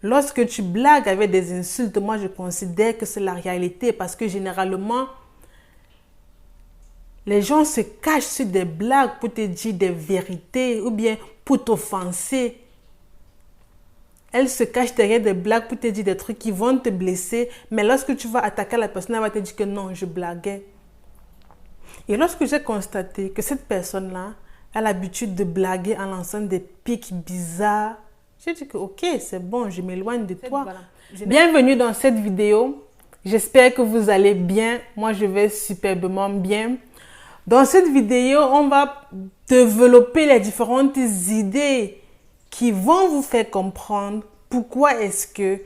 Lorsque tu blagues avec des insultes, moi je considère que c'est la réalité parce que généralement, les gens se cachent sur des blagues pour te dire des vérités ou bien pour t'offenser. Elles se cachent derrière des blagues pour te dire des trucs qui vont te blesser. Mais lorsque tu vas attaquer la personne, elle va te dire que non, je blaguais. Et lorsque j'ai constaté que cette personne-là a l'habitude de blaguer en lançant des pics bizarres, j'ai dit que ok, c'est bon, je m'éloigne de toi. Voilà. Bienvenue dans cette vidéo. J'espère que vous allez bien. Moi, je vais superbement bien. Dans cette vidéo, on va développer les différentes idées qui vont vous faire comprendre pourquoi est-ce que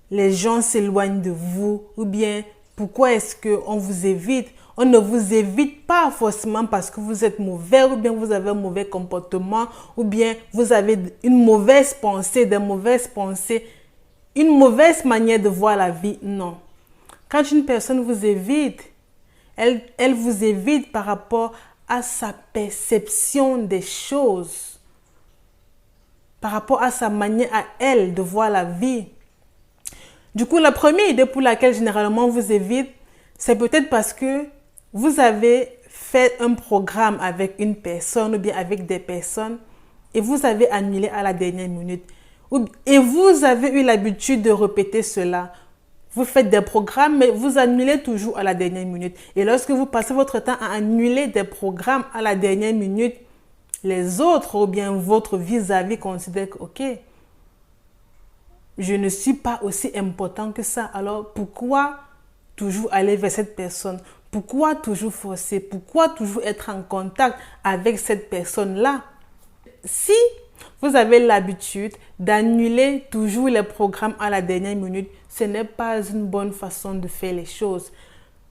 les gens s'éloignent de vous ou bien pourquoi est-ce qu'on vous évite. On ne vous évite pas forcément parce que vous êtes mauvais ou bien vous avez un mauvais comportement ou bien vous avez une mauvaise pensée, des mauvaises pensées, une mauvaise manière de voir la vie. Non. Quand une personne vous évite, elle vous évite par rapport à sa perception des choses, par rapport à sa manière à elle de voir la vie. Du coup, la première idée pour laquelle généralement on vous évite, c'est peut-être parce que vous avez fait un programme avec une personne ou bien avec des personnes et vous avez annulé à la dernière minute. Et vous avez eu l'habitude de répéter cela. Vous faites des programmes, mais vous annulez toujours à la dernière minute. Et lorsque vous passez votre temps à annuler des programmes à la dernière minute, les autres ou bien votre vis-à-vis considèrent que, ok, je ne suis pas aussi important que ça. Alors, pourquoi toujours aller vers cette personne? Pourquoi toujours forcer? Pourquoi toujours être en contact avec cette personne-là? Si vous avez l'habitude d'annuler toujours les programmes à la dernière minute, ce n'est pas une bonne façon de faire les choses.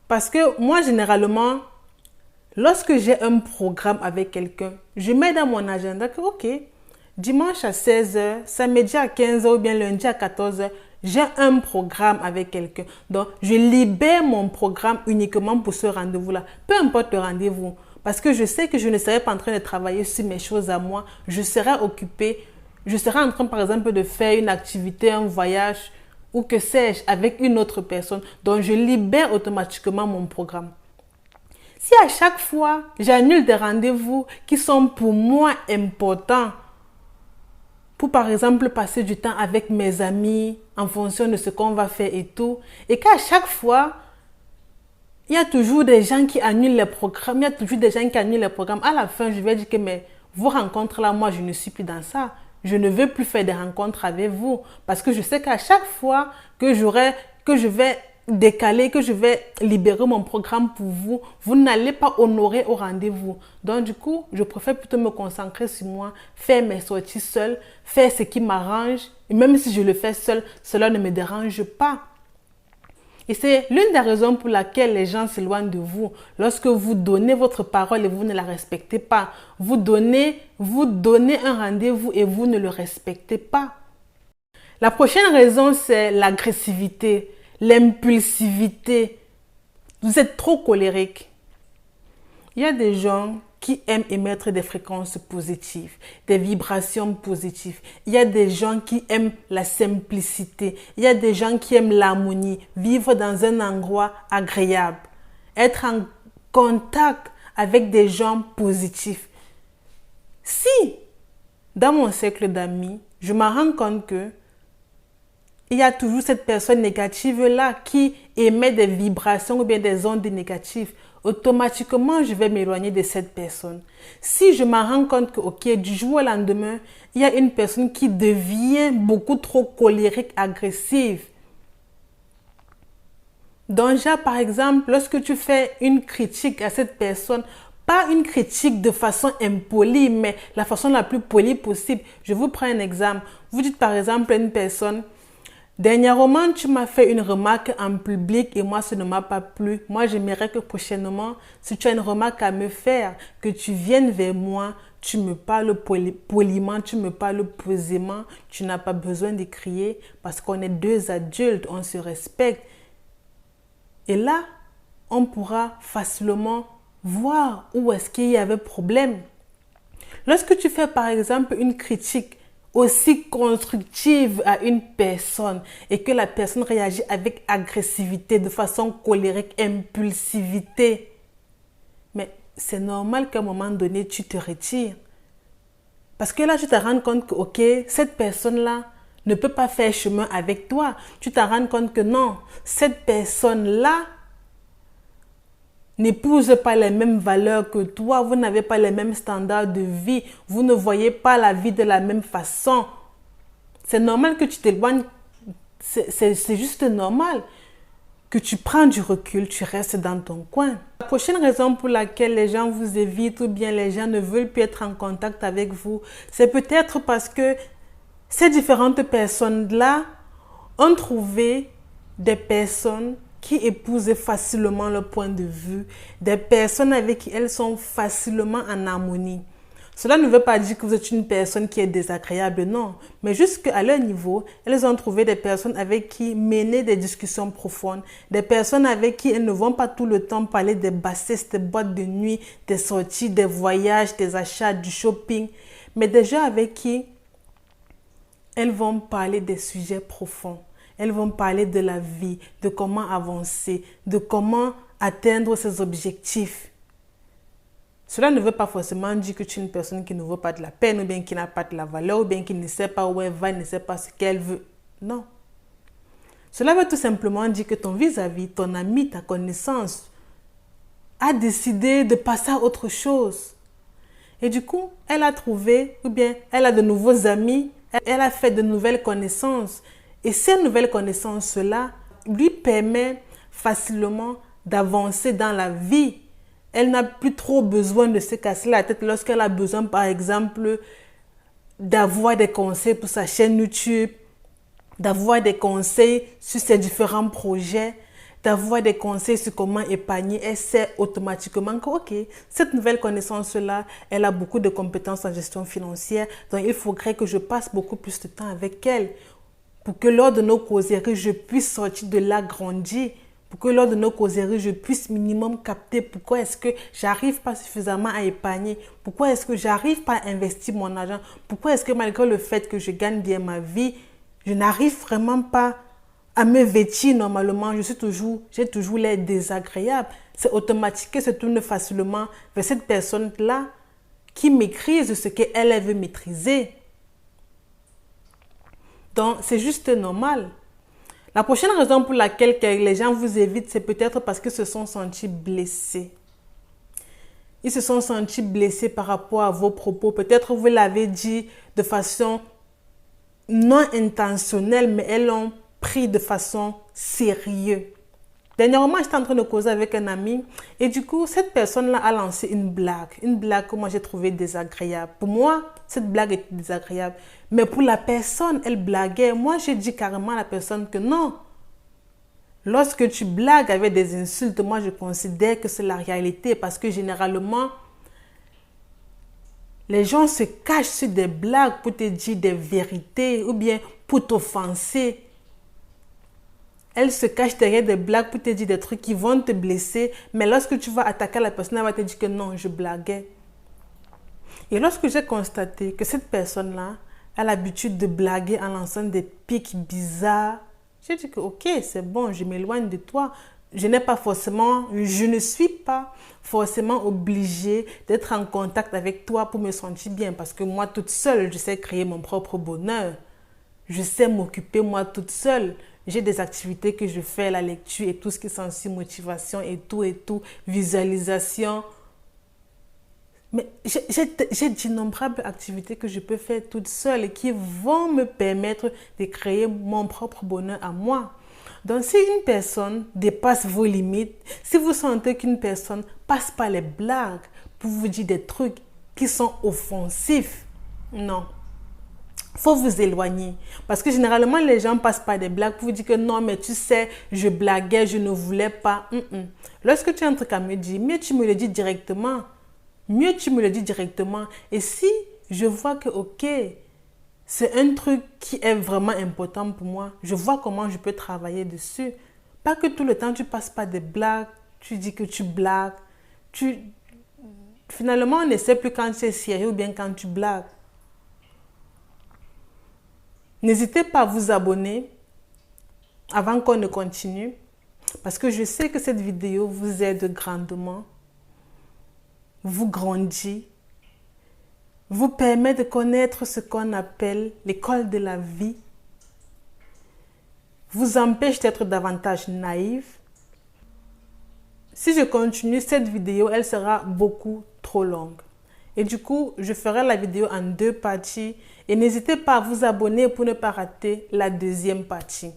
Parce que moi, généralement, lorsque j'ai un programme avec quelqu'un, je mets dans mon agenda que, ok, dimanche à 16h, samedi à 15h ou bien lundi à 14h, j'ai un programme avec quelqu'un. Donc, je libère mon programme uniquement pour ce rendez-vous-là. Peu importe le rendez-vous. Parce que je sais que je ne serai pas en train de travailler sur mes choses à moi. Je serai occupée. Je serai en train, par exemple, de faire une activité, un voyage ou que sais-je avec une autre personne. Donc, je libère automatiquement mon programme. Si à chaque fois, j'annule des rendez-vous qui sont pour moi importants, pour par exemple passer du temps avec mes amis en fonction de ce qu'on va faire et tout, et qu'à chaque fois, il y a toujours des gens qui annulent les programmes, À la fin, je vais dire que mais vos rencontres là, moi, je ne suis plus dans ça. Je ne veux plus faire des rencontres avec vous parce que je sais qu'à chaque fois que je vais décaler, que je vais libérer mon programme pour vous, vous n'allez pas honorer au rendez-vous. Donc du coup, je préfère plutôt me concentrer sur moi, faire mes sorties seule, faire ce qui m'arrange. Et même si je le fais seule, cela ne me dérange pas. Et c'est l'une des raisons pour laquelle les gens s'éloignent de vous. Lorsque vous donnez votre parole et vous ne la respectez pas. Vous donnez un rendez-vous et vous ne le respectez pas. La prochaine raison, c'est l'agressivité, l'impulsivité. Vous êtes trop colérique. Il y a des gens qui aiment émettre des fréquences positives, des vibrations positives. Il y a des gens qui aiment la simplicité. Il y a des gens qui aiment l'harmonie, vivre dans un endroit agréable, être en contact avec des gens positifs. Si, dans mon cercle d'amis, je me rends compte que il y a toujours cette personne négative-là qui émet des vibrations ou bien des ondes négatives, automatiquement, je vais m'éloigner de cette personne. Si je me rends compte que, ok, du jour au lendemain, il y a une personne qui devient beaucoup trop colérique, agressive. Donc, déjà, par exemple, lorsque tu fais une critique à cette personne, pas une critique de façon impolie, mais la façon la plus polie possible. Je vous prends un exemple. Vous dites par exemple à une personne, dernièrement, tu m'as fait une remarque en public et moi, ça ne m'a pas plu. Moi, j'aimerais que prochainement, si tu as une remarque à me faire, que tu viennes vers moi, tu me parles poliment, tu me parles posément, tu n'as pas besoin de crier parce qu'on est deux adultes, on se respecte. Et là, on pourra facilement voir où est-ce qu'il y avait problème. Lorsque tu fais par exemple une critique aussi constructive à une personne et que la personne réagit avec agressivité, de façon colérique, impulsivité, mais c'est normal qu'à un moment donné, tu te retires. Parce que là, tu te rends compte que, ok, cette personne-là ne peut pas faire chemin avec toi. Tu te rends compte que non, cette personne-là n'épouse pas les mêmes valeurs que toi, vous n'avez pas les mêmes standards de vie, vous ne voyez pas la vie de la même façon. C'est normal que tu t'éloignes, c'est juste normal que tu prends du recul, tu restes dans ton coin. La prochaine raison pour laquelle les gens vous évitent ou bien les gens ne veulent plus être en contact avec vous, c'est peut-être parce que ces différentes personnes-là ont trouvé des personnes qui épousent facilement leur point de vue, des personnes avec qui elles sont facilement en harmonie. Cela ne veut pas dire que vous êtes une personne qui est désagréable, non. Mais juste qu'à leur niveau, elles ont trouvé des personnes avec qui mener des discussions profondes, des personnes avec qui elles ne vont pas tout le temps parler des bassesses, des boîtes de nuit, des sorties, des voyages, des achats, du shopping, mais des gens avec qui elles vont parler des sujets profonds. Elles vont parler de la vie, de comment avancer, de comment atteindre ses objectifs. Cela ne veut pas forcément dire que tu es une personne qui ne vaut pas de la peine, ou bien qui n'a pas de la valeur, ou bien qui ne sait pas où elle va, ne sait pas ce qu'elle veut. Non. Cela veut tout simplement dire que ton vis-à-vis, ton ami, ta connaissance, a décidé de passer à autre chose. Et du coup, elle a trouvé, ou bien elle a de nouveaux amis, elle a fait de nouvelles connaissances. Et ces nouvelles connaissances-là lui permettent facilement d'avancer dans la vie. Elle n'a plus trop besoin de se casser la tête lorsqu'elle a besoin, par exemple, d'avoir des conseils pour sa chaîne YouTube, d'avoir des conseils sur ses différents projets, d'avoir des conseils sur comment épargner. Elle sait automatiquement que, ok, cette nouvelle connaissance-là, elle a beaucoup de compétences en gestion financière, donc il faudrait que je passe beaucoup plus de temps avec elle pour que lors de nos causeries, je puisse sortir de là grandi, pour que lors de nos causeries, je puisse minimum capter pourquoi est-ce que j'arrive pas suffisamment à épargner, pourquoi est-ce que j'arrive pas à investir mon argent, pourquoi est-ce que malgré le fait que je gagne bien ma vie, je n'arrive vraiment pas à me vêtir normalement, j'ai toujours l'air désagréable. C'est automatique que se tourne facilement vers cette personne-là qui maîtrise ce qu'elle veut maîtriser. Donc, c'est juste normal. La prochaine raison pour laquelle les gens vous évitent, c'est peut-être parce qu'ils se sont sentis blessés. Ils se sont sentis blessés par rapport à vos propos. Peut-être vous l'avez dit de façon non intentionnelle, mais elles l'ont pris de façon sérieuse. Dernièrement, j'étais en train de causer avec un ami et du coup, cette personne-là a lancé une blague que moi j'ai trouvée désagréable. Pour moi, cette blague était désagréable. Mais pour la personne, elle blaguait. Moi, j'ai dit carrément à la personne que non. Lorsque tu blagues avec des insultes, moi je considère que c'est la réalité parce que généralement, les gens se cachent sur des blagues pour te dire des vérités ou bien pour t'offenser. Elle se cache derrière des blagues pour te dire des trucs qui vont te blesser. Mais lorsque tu vas attaquer la personne, elle va te dire que non, je blaguais. Et lorsque j'ai constaté que cette personne-là a l'habitude de blaguer en lançant des pics bizarres, j'ai dit que ok, c'est bon, je m'éloigne de toi. Je ne suis pas forcément obligée d'être en contact avec toi pour me sentir bien. Parce que moi, toute seule, je sais créer mon propre bonheur. Je sais m'occuper moi toute seule. J'ai des activités que je fais, la lecture et tout ce qui est censé motivation et tout, visualisation. Mais j'ai d'innombrables activités que je peux faire toute seule et qui vont me permettre de créer mon propre bonheur à moi. Donc, si une personne dépasse vos limites, si vous sentez qu'une personne passe par les blagues pour vous dire des trucs qui sont offensifs, non. Faut vous éloigner. Parce que généralement, les gens passent par des blagues pour vous dire que non, mais tu sais, je blaguais, je ne voulais pas. Lorsque tu as un truc à me dire, mieux tu me le dis directement. Mieux tu me le dis directement. Et si je vois que, ok, c'est un truc qui est vraiment important pour moi, je vois comment je peux travailler dessus. Pas que tout le temps tu passes par des blagues, tu dis que tu blagues. Finalement, on ne sait plus quand tu es sérieux ou bien quand tu blagues. N'hésitez pas à vous abonner avant qu'on ne continue, parce que je sais que cette vidéo vous aide grandement, vous grandit, vous permet de connaître ce qu'on appelle l'école de la vie, vous empêche d'être davantage naïf. Si je continue cette vidéo, elle sera beaucoup trop longue. Et du coup, je ferai la vidéo en 2 parties. Et n'hésitez pas à vous abonner pour ne pas rater la 2e partie.